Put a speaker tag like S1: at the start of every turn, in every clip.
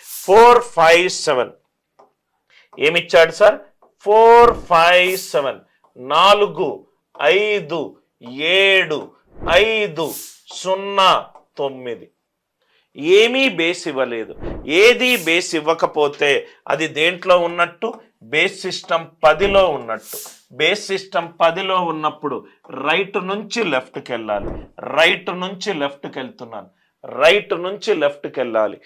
S1: 4 5 7 ఏమిచ్చాడు sir? 4 5 7 4 5 7 5 0 9. ఏమీ base ఇవ్వలేదు. ఏది బేస్ ఇవ్వకపోతే అది దేంట్లో ఉన్నట్టు? బేస్ సిస్టమ్ 10లో ఉన్నట్టు. బేస్ సిస్టమ్ 10లో ఉన్నప్పుడు రైట్ నుంచి లెఫ్ట్కి వెళ్ళాలి. రైట్ నుంచి లెఫ్ట్కి వెళ్తున్నాను. రైట్ నుంచి లెఫ్ట్కి వెళ్ళాలి.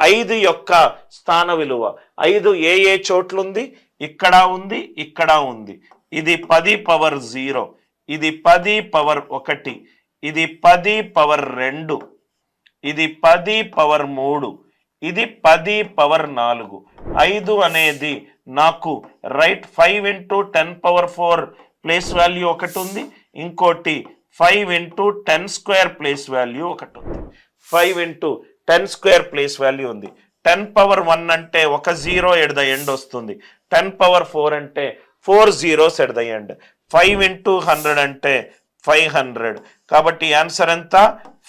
S1: 5 యొక్క స్థాన విలువ 5 ఏ చోట్లుంది? ఇక్కడ ఉంది, ఇక్కడ ఉంది. ఇది 10 పవర్ 0, ఇది 10 పవర్ 1, ఇది 10 పవర్ 2, ఇది 10 పవర్ 3, ఇది 10 పవర్ 4. 5 అనేది నాకు right 5 into 10 power 4 place value ఒకటి ఉంది. ఇంకోటి 5 ఇంటూ 10 స్క్వేర్ ప్లేస్ వాల్యూ ఒకటి ఉంది. 5 ఇంటూ 10 స్క్వేర్ ప్లేస్ వాల్యూ ఉంది. 10 పవర్ 1 అంటే ఒక 0 ఎట్ ద ఎండ్ వస్తుంది. 10 పవర్ 4 అంటే 4 zeros at the end. 5 into 100 అంటే 500. కాబట్టి ఆన్సర్ ఎంత?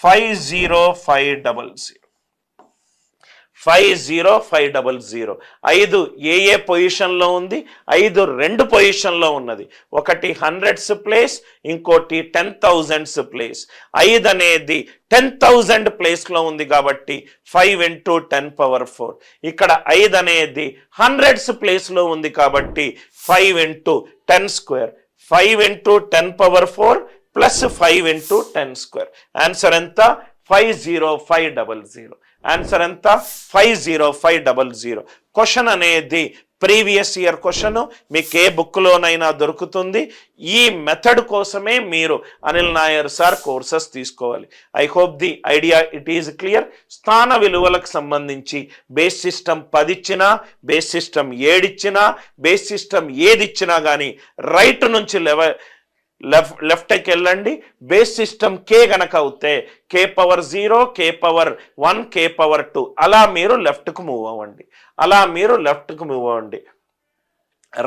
S1: 50500. 50500. 5 ఏ పొజిషన్లో ఉంది? 5 2 పొజిషన్లో ఉన్నది. ఒకటి 100s ప్లేస్, ఇంకోటి 10,000s ప్లేస్. 5 అనేది 10,000 ప్లేస్లో ఉంది కాబట్టి 5 ఇంటూ 10 పవర్ 4. ఇక్కడ 5 అనేది 100s ప్లేస్లో ఉంది కాబట్టి 5 into 10 square. 5 into 10 power 4 plus 5 into 10 square. Answer ఎంత? 50500. ఆన్సర్ ఎంత? 50500. క్వశ్చన్ అనేది ప్రీవియస్ ఇయర్ క్వశ్చన్, మీకు ఏ బుక్లోనైనా దొరుకుతుంది. ఈ మెథడ్ కోసమే మీరు అనిల్ నాయర్ సార్ కోర్సెస్ తీసుకోవాలి. I hope the idea it is clear. స్థాన విలువలకు సంబంధించి బేస్ సిస్టమ్ 10 ఇచ్చినా, బేస్ సిస్టమ్ 7 ఇచ్చినా, బేస్ సిస్టమ్ ఏది ఇచ్చినా కానీ రైట్ నుంచి లెఫ్ట్కి వెళ్ళండి. బేస్ సిస్టమ్ కే గనక అవుతే k power 0, k power 1, k power 2 అలా మీరు లెఫ్ట్కు మూవ్ అవ్వండి. అలా మీరు లెఫ్ట్కు మూవ్ అవ్వండి.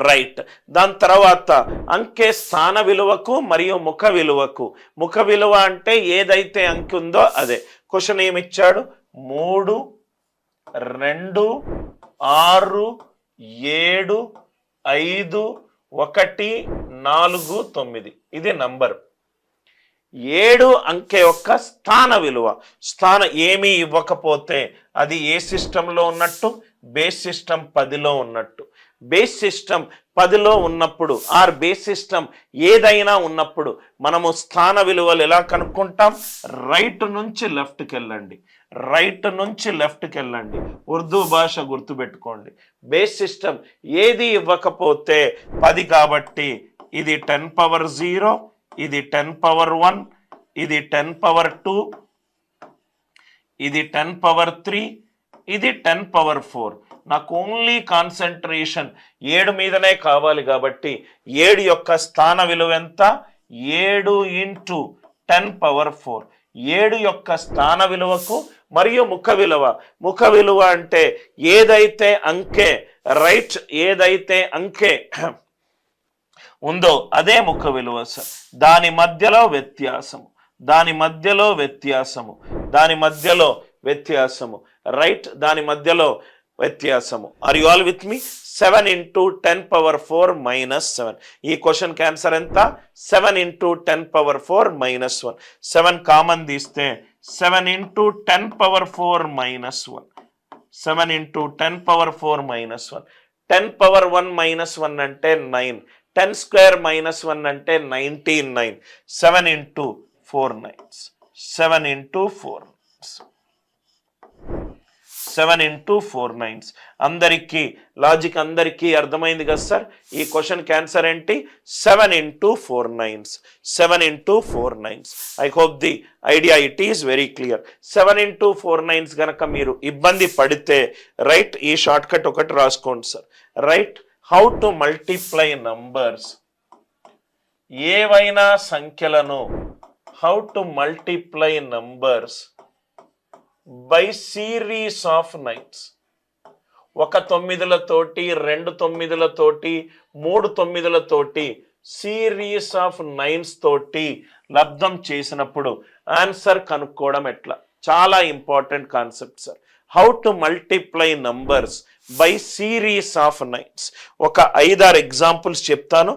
S1: రైట్. దాని తర్వాత అంకె స్థాన విలువకు మరియు ముఖ విలువకు. ముఖ విలువ అంటే ఏదైతే అంకె ఉందో అదే. క్వశ్చన్ ఏమిచ్చాడు? 3 2 6 7 5 1 4 9. ఇది నంబర్. 7 అంకె యొక్క స్థాన విలువ. ఏమీ ఇవ్వకపోతే అది ఏ సిస్టంలో ఉన్నట్టు? బేస్ సిస్టమ్ 10లో ఉన్నట్టు. బేస్ సిస్టమ్ 10లో ఉన్నప్పుడు ఆర్ బేస్ సిస్టమ్ ఏదైనా ఉన్నప్పుడు మనము స్థాన విలువలు ఎలా కనుక్కుంటాం? రైట్ నుంచి లెఫ్ట్కి వెళ్ళండి. రైట్ నుంచి లెఫ్ట్కి వెళ్ళండి. ఉర్దూ భాష గుర్తుపెట్టుకోండి. బేస్ సిస్టమ్ ఏది ఇవ్వకపోతే 10 కాబట్టి ఇది 10 పవర్ 0, ఇది 10 పవర్ 1, ఇది 10 పవర్ 2, ఇది 10 పవర్ 3, ఇది 10 పవర్ 4. నాకు ఓన్లీ కాన్సన్ట్రేషన్ 7 మీదనే కావాలి కాబట్టి 7 యొక్క స్థాన విలువ ఎంత? 7 ఇంటూ 10 పవర్ 4. 7 యొక్క స్థాన విలువకు మరియు ముఖ విలువ. ముఖ విలువ అంటే ఏదైతే అంకె రైట్ ఏదైతే అంకె ఉందో అదే ముఖ విలువ సార్. దాని మధ్యలో వ్యత్యాసము, దాని మధ్యలో వ్యత్యాసము, దాని మధ్యలో వ్యత్యాసము. రైట్. దాని మధ్యలో వ్యత్యాసము. Are you all with me? 7 into 10 power 4 minus 7. ఈ క్వశ్చన్ కి ఆన్సర్ ఎంత? 7 ఇంటూ 10 పవర్ 4 మైనస్ 1. 7 కామన్ తీస్తే 7 into 10 power 4 minus 1. 7 into 10 power 4 minus 1. 10 power 1 minus 1 అంటే 9. 10 స్క్వేర్ మైనస్ 1 అంటే 99. 7 ఇంటూ 4 9. 7 into 4 7 into 4 9. అందరికీ లాజిక్ అందరికీ అర్థమైంది కదా సార్? ఈ క్వశ్చన్ ఆన్సర్ ఏంటి? 7 into 4 9. 7 into 4 9. I hope the idea it is very clear. 7 into 4 9 గనక మీరు ఇబ్బంది పడితే రైట్ ఈ షార్ట్ కట్ ఒకటి రాసుకోండి sir. Right. How to multiply numbers. ఏవైనా సంఖ్యలను how to multiply numbers by series of nines. 1 9లతోటి 2 9లతోటి 3 9లతోటి సిరీస్ ఆఫ్ 9s తోటి లబ్ధం చేసినప్పుడు ఆన్సర్ కనుక్కోవడం ఎట్లా? చాలా important concept sir. How to multiply numbers by series of nines. ఒక 5-6 ఎగ్జాంపుల్స్ చెప్తాను.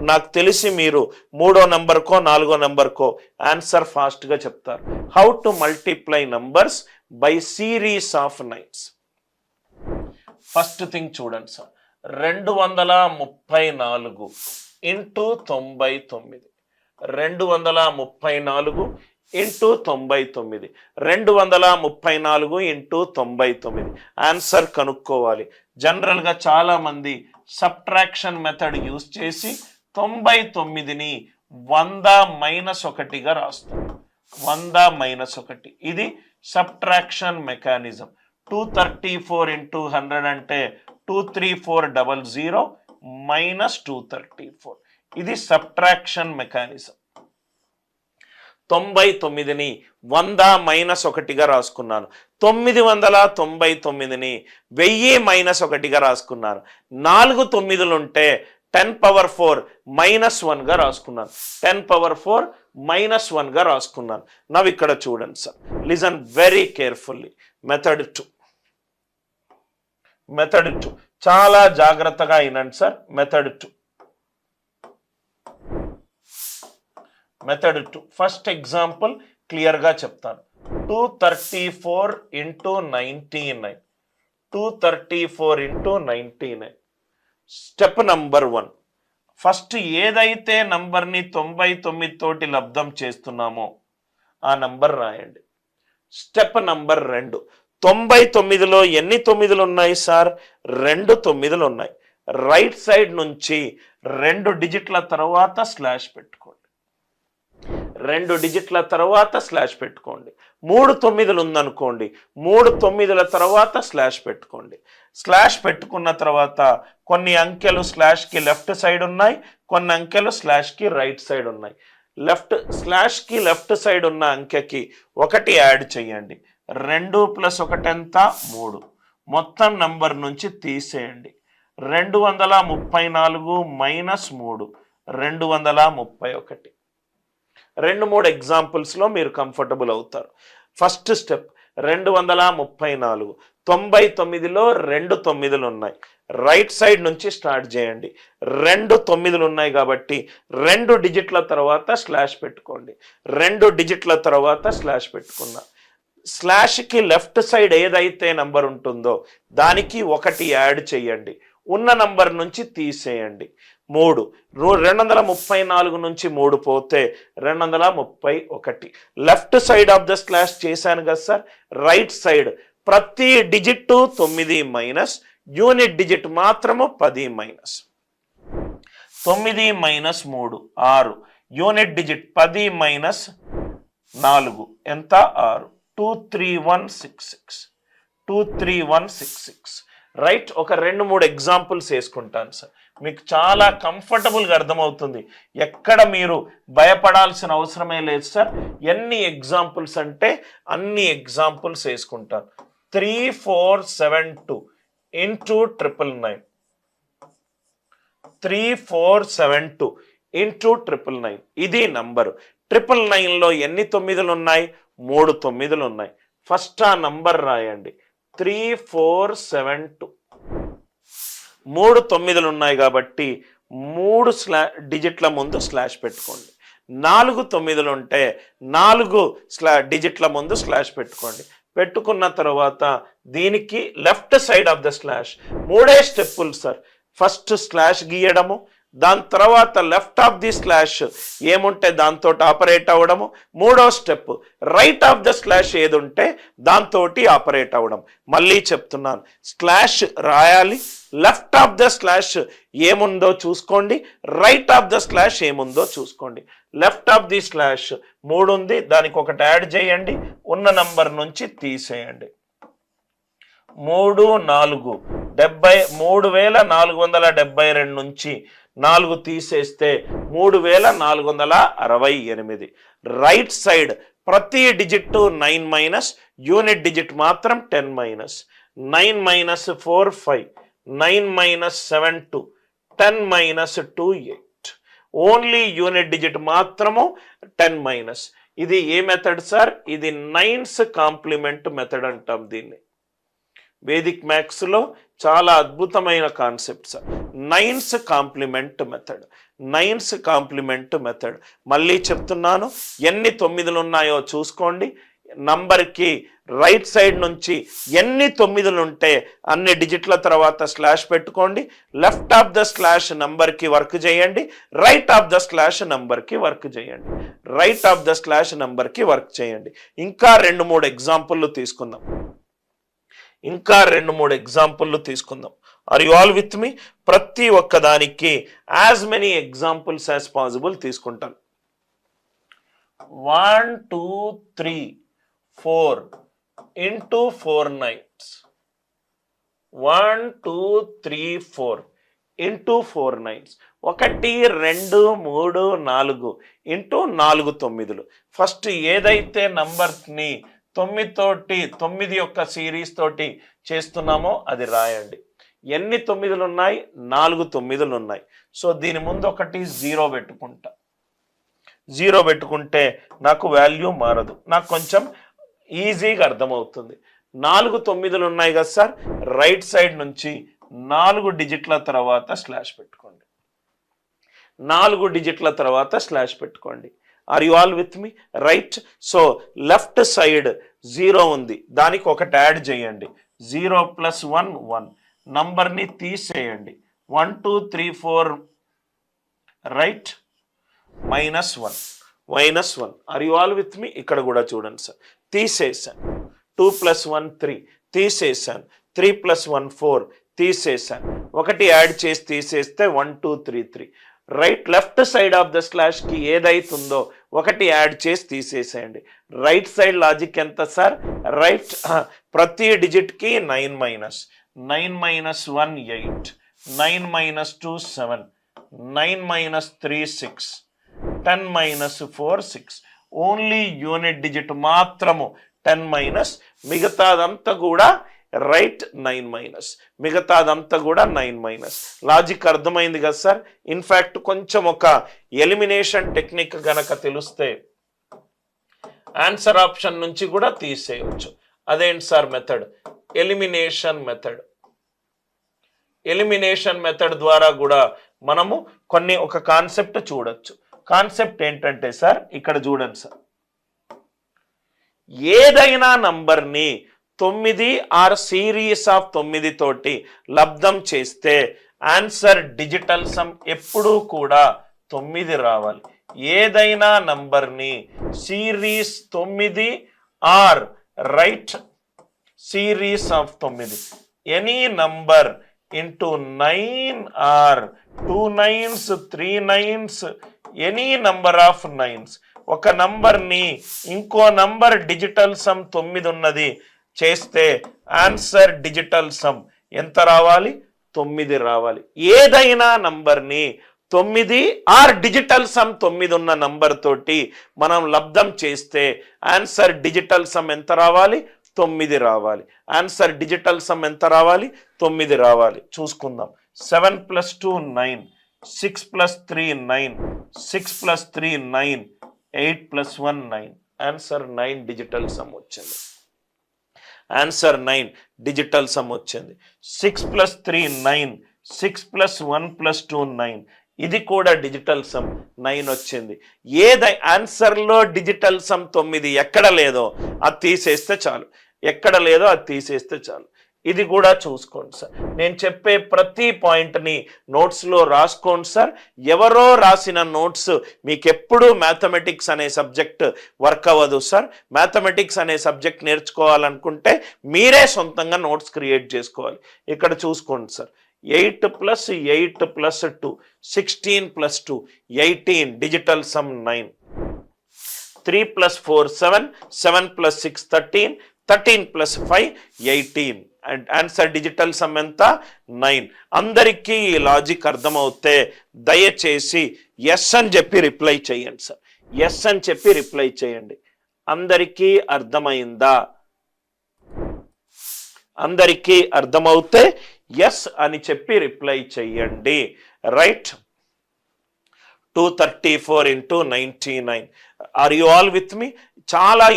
S1: నాకు తెలిసి మీరు 3వ నంబర్కో 4వ నంబర్కో ఆన్సర్ ఫాస్ట్గా చెప్తారు. How to multiply numbers by series of nines. First thing చూడండి sir, 234 into 99, 234 into 99, 234 into 99 answer కనుక్కోవాలి. జనరల్గా చాలామంది సబ్ట్రాక్షన్ మెథడ్ యూజ్ చేసి 99ని 100-1గా రాస్తారు. 100-1 ఇది సబ్ట్రాక్షన్ మెకానిజం. 234 ఇంటూ 100 అంటే 23400 మైనస్ 234. ఇది సబ్ట్రాక్షన్ మెకానిజం. 99ని 100-1గా రాసుకున్నాను. 999ని 1000-1గా రాసుకున్నాను. 4 9లు ఉంటే 10⁴ -1గా రాసుకున్నాను. 10⁴ -1గా రాసుకున్నాను. నవ్వు ఇక్కడ చూడండి sir, listen very carefully. Method 2 చాలా జాగ్రత్తగా వినండి సార్. మెథడ్ 2 ఫస్ట్ ఎగ్జాంపుల్ క్లియర్గా చెప్తాను. 234 into 99, 234 into 99. Step number 1, first ఏదైతే నంబర్ని 99 తోటి లబ్ధం చేస్తున్నామో ఆ నంబర్ రాయండి. స్టెప్ నంబర్ 2, 99లో ఎన్ని 9లు ఉన్నాయి సార్? 2 9లు ఉన్నాయి. రైట్ సైడ్ నుంచి 2 డిజిట్ల తర్వాత స్లాష్ పెట్టుకోండి. 2 డిజిట్ల తర్వాత స్లాష్ పెట్టుకోండి. 3 9లు ఉందనుకోండి, 3 9ల తర్వాత స్లాష్ పెట్టుకోండి. స్లాష్ పెట్టుకున్న తర్వాత కొన్ని అంకెలు స్లాష్కి లెఫ్ట్ సైడ్ ఉన్నాయి, కొన్ని అంకెలు స్లాష్కి రైట్ సైడ్ ఉన్నాయి. స్లాష్కి లెఫ్ట్ సైడ్ ఉన్న అంకెకి 1 యాడ్ చేయండి. 2 + 1 ఎంత? 3. మొత్తం నంబర్ నుంచి తీసేయండి. 234 - 3 231. 2-3 ఎగ్జాంపుల్స్లో మీరు కంఫర్టబుల్ అవుతారు. ఫస్ట్ స్టెప్ 234, 99లో 2 9లు ఉన్నాయి. రైట్ సైడ్ నుంచి స్టార్ట్ చేయండి. 2 9లు ఉన్నాయి కాబట్టి 2 డిజిట్ల తర్వాత స్లాష్ పెట్టుకోండి. 2 డిజిట్ల తర్వాత స్లాష్ పెట్టుకున్నా. స్లాష్కి లెఫ్ట్ సైడ్ ఏదైతే నంబర్ ఉంటుందో దానికి 1 యాడ్ చేయండి. ఉన్న నంబర్ నుంచి తీసేయండి. 3. 234 నుంచి 3 పోతే 231. Left side of the slash చేశాను కదా సార్. రైట్ సైడ్ ప్రతి డిజిట్ 9 మైనస్, యూనిట్ డిజిట్ మాత్రము 10 మైనస్. 9 - 3 6, యూనిట్ డిజిట్ 10 మైనస్ 4 ఎంత? 6. 23166. 23166. రైట్. ఒక 2-3 ఎగ్జాంపుల్స్ వేసుకుంటాను సార్, మీకు చాలా కంఫర్టబుల్గా అర్థమవుతుంది. ఎక్కడ మీరు భయపడాల్సిన అవసరమే లేదు సార్. ఎన్ని ఎగ్జాంపుల్స్ అంటే అన్ని ఎగ్జాంపుల్స్ వేసుకుంటాను. 3472 ఇంటూ 999. 3472 ఇంటూ 999 ఇది నంబరు. 999లో ఎన్ని 9లు ఉన్నాయి? 3 9లు ఉన్నాయి. ఫస్ట్ ఆ నంబర్ రాయండి. 3472. 3 9లు ఉన్నాయి కాబట్టి 3 డిజిట్ల ముందు స్లాష్ పెట్టుకోండి. 4 9లు ఉంటే 4 డిజిట్ల ముందు స్లాష్ పెట్టుకోండి. పెట్టుకున్న తర్వాత దీనికి left side of the slash 3 స్టెప్పులు సార్. ఫస్ట్ స్లాష్ గీయడము, దాని తర్వాత లెఫ్ట్ ఆఫ్ ది స్లాష్ ఏముంటే దాంతో ఆపరేట్ అవ్వడము. 3వ step right of the slash ఏది ఉంటే దాంతో ఆపరేట్ అవ్వడం. మళ్ళీ చెప్తున్నాను, స్లాష్ రాయాలి. లెఫ్ట్ ఆఫ్ ద స్లాష్ ఏముందో చూసుకోండి, రైట్ ఆఫ్ ద స్లాష్ ఏముందో చూసుకోండి. లెఫ్ట్ ఆఫ్ ది స్లాష్ 3 ఉంది, దానికి 1 యాడ్ చేయండి. ఉన్న నంబర్ నుంచి తీసేయండి. 3 4 3472 నుంచి 4 తీసేస్తే 3468. రైట్ సైడ్ ప్రతి డిజిట్ 9 మైనస్, యూనిట్ డిజిట్ మాత్రం 10 మైనస్. 9 - 4 5, 9 - 7 2, 10 - 2 8. ఓన్లీ యూనిట్ డిజిట్ మాత్రము 10 మైనస్. ఇది ఏ మెథడ్ సార్? ఇది 9's కాంప్లిమెంట్ మెథడ్ అంటాం దీన్ని. వేదిక్ మ్యాథ్స్లో చాలా అద్భుతమైన concept sir. Nines complement method, nines complement method. మళ్ళీ చెప్తున్నాను, ఎన్ని 9లు ఉన్నాయో చూసుకోండి. నంబర్కి రైట్ సైడ్ నుంచి ఎన్ని 9లు ఉంటే అన్ని డిజిట్ల తర్వాత స్లాష్ పెట్టుకోండి. లెఫ్ట్ ఆఫ్ ద స్లాష్ నంబర్కి వర్క్ చేయండి, రైట్ ఆఫ్ ద స్లాష్ నంబర్కి వర్క్ చేయండి, రైట్ ఆఫ్ ద స్లాష్ నంబర్కి వర్క్ చేయండి. ఇంకా 2-3 ఎగ్జాంపుల్లు తీసుకుందాం, ఇంకా 2-3 ఎగ్జాంపుల్లు తీసుకుందాం. ఆర్ యు ఆల్ విత్ మీ? ప్రతి ఒక్కదానికి as many examples as possible తీసుకుంటాను. 1 2 3 4 into 4 nines. 1 2 3 4 into 4 nines. 1 2 3 4 into 4 9లు. First ఏదైతే నంబర్ని 9 యొక్క సిరీస్ తోటి చేస్తున్నామో అది రాయండి. ఎన్ని 9లు ఉన్నాయి? 4 9లు ఉన్నాయి. సో దీని ముందు ఒకటి 0 పెట్టుకుంటా. 0 పెట్టుకుంటే నాకు వాల్యూ మారదు, నాకు కొంచెం ఈజీగా అర్థమవుతుంది. 4 9లు ఉన్నాయి కదా సార్, రైట్ సైడ్ నుంచి 4 డిజిట్ల తర్వాత స్లాష్ పెట్టుకోండి, 4 డిజిట్ల తర్వాత స్లాష్ పెట్టుకోండి. Are you all with me? Right. So left side 0 ఉంది, దానికి ఒకటి యాడ్ చేయండి. 0 + 1 1. నంబర్ని తీసేయండి. 1 2 3 4 right, -1 -1. Are you all with me? ఇక్కడ కూడా చూడండి సార్, తీసేసాను. 2 + 1 3 తీసేసాను. 3 + 1 4 తీసేసాను. ఒకటి యాడ్ చేసి తీసేస్తే 1 2 3 3. Right left side of the స్లాష్కి ఏదైతుందో ఒకటి యాడ్ చేసి తీసేసేయండి. రైట్ సైడ్ లాజిక్ ఎంత సార్? రైట్ ప్రతి డిజిట్కి 9 - 9 - 1 8, 9 - 2 7, 9 - 3 6, 10 - 4 6. ఓన్లీ యూనిట్ డిజిట్ మాత్రము 10 - మిగతాదంతా కూడా రైట్ 9 - మిగతాదంతా కూడా 9 - లాజిక్ అర్థమైంది కదా సార్? ఇన్ఫ్యాక్ట్ కొంచెం ఒక ఎలిమినేషన్ టెక్నిక్ గనక తెలిస్తే ఆన్సర్ ఆప్షన్ నుంచి కూడా తీసేయవచ్చు. అదేంటి sir method? Elimination method. Elimination method ద్వారా కూడా మనము ఒక కాన్సెప్ట్ చూడొచ్చు. కాన్సెప్ట్ ఏంటంటే సార్, ఇక్కడ చూడండి సార్, ఏదైనా నంబర్ని 9 ఆర్ సిరీస్ ఆఫ్ 9 తోటి లబ్ధం చేస్తే ఆన్సర్ డిజిటల్ సమ్ ఎప్పుడూ కూడా 9 రావాలి. ఏదైనా నంబర్ని series 9 or right series of 9, any number into 9 or 2 9s 3 9s, any number of 9s. ఒక నంబర్ని ఇంకో నంబర్ డిజిటల్ సమ్ 9 ఉన్నది చేస్తే ఆన్సర్ డిజిటల్ సమ్ ఎంత రావాలి? 9 రావాలి. ఏదైనా నంబర్ని 9 ఆర్ డిజిటల్ సమ్ 9 ఉన్న నంబర్ తోటి మనం లబ్ధం చేస్తే ఆన్సర్ డిజిటల్ సమ్ ఎంత రావాలి? 9 రావాలి. ఆన్సర్ డిజిటల్ సమ్ ఎంత రావాలి? 9 రావాలి. చూసుకుందాం. 7 + 2 9, 6 + 3 9, 6 + 3 9, 8 + 1 9. ఆన్సర్ 9 డిజిటల్ సమ్ వచ్చింది. ఆన్సర్ 9 డిజిటల్ సమ్ వచ్చింది. 6 + 3 9, 6 + 1 + 2 9. ఇది కూడా డిజిటల్ సమ్ 9 వచ్చింది. ఆన్సర్లో డిజిటల్ సమ్ 9 ఎక్కడ లేదో అది తీసేస్తే చాలు, ఎక్కడ లేదో అది తీసేస్తే చాలు. ఇది కూడా చూసుకోండి సార్. నేను చెప్పే ప్రతి పాయింట్ని నోట్స్లో రాసుకోండి సార్. ఎవరో రాసిన నోట్స్ మీకు ఎప్పుడూ మ్యాథమెటిక్స్ అనే సబ్జెక్ట్ వర్క్ అవ్వదు సార్. మ్యాథమెటిక్స్ అనే సబ్జెక్ట్ నేర్చుకోవాలనుకుంటే మీరే సొంతంగా నోట్స్ క్రియేట్ చేసుకోవాలి. ఇక్కడ చూసుకోండి sir, 8 + 8 + 2 16 + 2 18, digital sum 9. 3 + 4 7, 7 + 6 13, 13 + 5 18. And answer digital sum ఎంత? 9. అందరికీ ఈ లాజిక్ అర్థమవుతే దయచేసి ఎస్ అని చెప్పి రిప్లై చేయండి సార్. ఎస్ అని చెప్పి రిప్లై చేయండి. అందరికీ అర్థమైందా? అందరికీ అర్థమవుతే ఎస్ అని చెప్పి రిప్లై చేయండి. Right. 234 × 99. Are you all with me? చాలా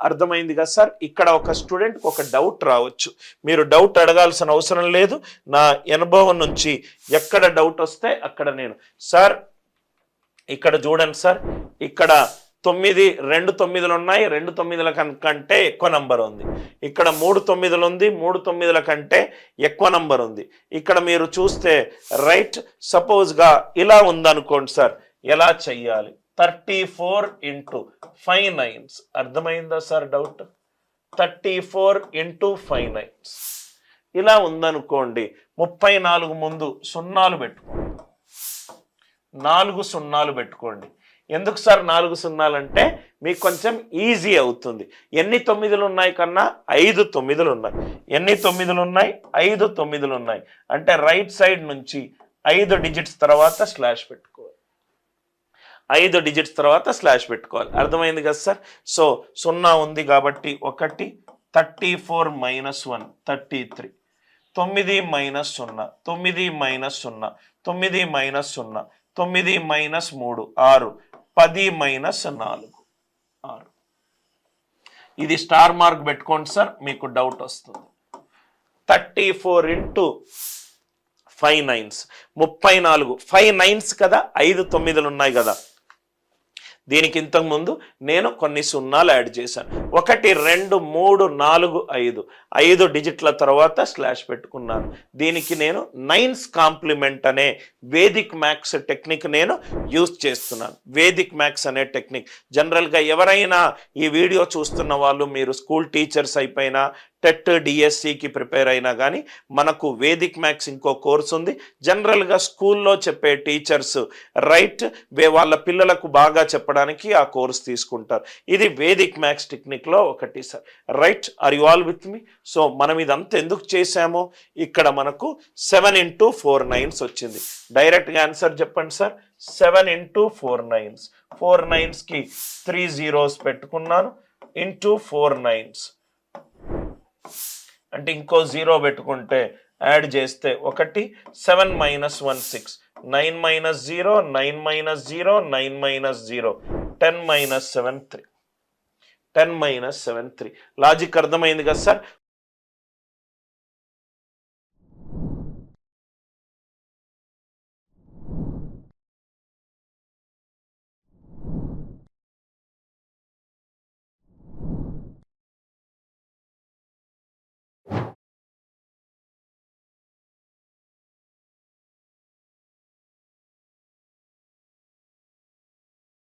S1: అర్థమైంది కదా సార్. ఇక్కడ ఒక స్టూడెంట్కి ఒక డౌట్ రావచ్చు, మీరు డౌట్ అడగాల్సిన అవసరం లేదు, నా అనుభవం నుంచి ఎక్కడ డౌట్ వస్తే అక్కడ నేను సార్ ఇక్కడ చూడండి సార్, ఇక్కడ 2 9లు ఉన్నాయి, 2 9ల కంటే ఎక్కువ నంబర్ ఉంది. ఇక్కడ 3 9లు ఉంది, 3 9ల కంటే ఎక్కువ నంబర్ ఉంది. ఇక్కడ మీరు చూస్తే రైట్ సపోజ్గా ఇలా ఉందనుకోండి సార్, ఎలా చెయ్యాలి? 34 × 5 9s. అర్థమైందా సార్ డౌట్? 34 × 5 9s ఇలా ఉందనుకోండి. 34 ముందు 0 పెట్టుకోండి, 4 0 పెట్టుకోండి. ఎందుకు సార్ 4 0 అంటే మీకు కొంచెం ఈజీ అవుతుంది. ఎన్ని 9లు ఉన్నాయి కన్నా 5 9లు ఉన్నాయి. ఎన్ని 9లు ఉన్నాయి? 5 9లు ఉన్నాయి. అంటే రైట్ సైడ్ నుంచి 5 డిజిట్స్ తర్వాత స్లాష్ పెట్టుకోవాలి, 5 డిజిట్స్ తర్వాత స్లాష్ పెట్టుకోవాలి. అర్థమైంది కదా సార్? సో 0 ఉంది కాబట్టి 1, 34 - 1 33, 9 - 0 9 - 0, 9 - 0 9 - 3 6, 10 - 4 6. ఇది స్టార్ మార్క్ పెట్టుకోండి సార్, మీకు డౌట్ వస్తుంది. 34 × 5 9s 34. 5 9s కదా, 5 9లు ఉన్నాయి కదా. దీనికి ఇంతకుముందు నేను కొన్ని 0లు యాడ్ చేశాను. 1 2 3 4 5, 5 డిజిట్ల తర్వాత స్లాష్ పెట్టుకున్నాను. దీనికి నేను 9s కాంప్లిమెంట్ అనే వేదిక్ మ్యాథ్స్ టెక్నిక్ నేను యూజ్ చేస్తున్నాను. వేదిక్ మ్యాథ్స్ అనే టెక్నిక్ జనరల్గా ఎవరైనా ఈ వీడియో చూస్తున్న వాళ్ళు, మీరు స్కూల్ టీచర్స్ అయిపోయినా, టెట్ డిఎస్సికి ప్రిపేర్ అయినా కానీ మనకు వేదిక్ మ్యాథ్స్ ఇంకో కోర్స్ ఉంది. జనరల్గా స్కూల్లో చెప్పే టీచర్స్ రైట్ వాళ్ళ పిల్లలకు బాగా చెప్పడానికి ఆ కోర్స్ తీసుకుంటారు. ఇది వేదిక్ మ్యాథ్స్ టెక్నిక్లో ఒకటి sir. Right, are you all with me? సో మనం ఇదంతా ఎందుకు చేసామో, ఇక్కడ మనకు 7 × 4 9s వచ్చింది. డైరెక్ట్గా ఆన్సర్ చెప్పండి సార్. 7 × 4 9s, 4 9స్కి 3 zeros పెట్టుకున్నాను, ఇంటూ 4 9s అంటే ఇంకో 0 పెట్టుకుంటే యాడ్ చేస్తే 1, 7 - 1 6, 9 - 0 9 - 0 9 - 0, 10 - 7 3, 10 - 7 3. లాజిక్ అర్థమైంది కదా సార్?